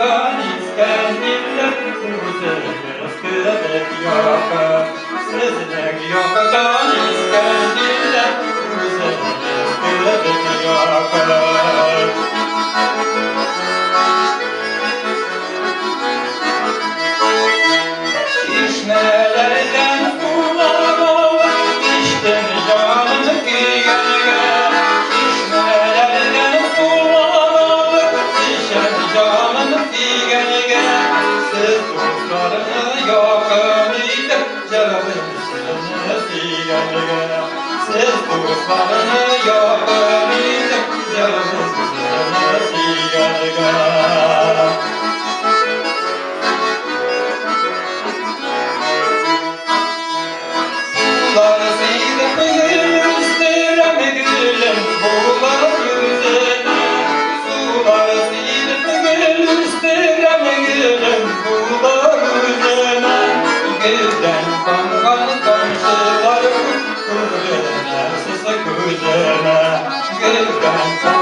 yakan İskendiller, kuzeniz kılık yakar. Sizlik yakan İskendiller, kuzeniz kılık yakar. Çeşmelerden sular alır, içtim canımı gölge. Çeşmelerden sular alır, içtim canımı gölge. Siz dostlarını yakın idip, canımsınız gölge. Siz dostlarını yakın idip, canımsınız gölge. Gülden kankan komşular, kuzene, sısı kuzene. Gülden kankan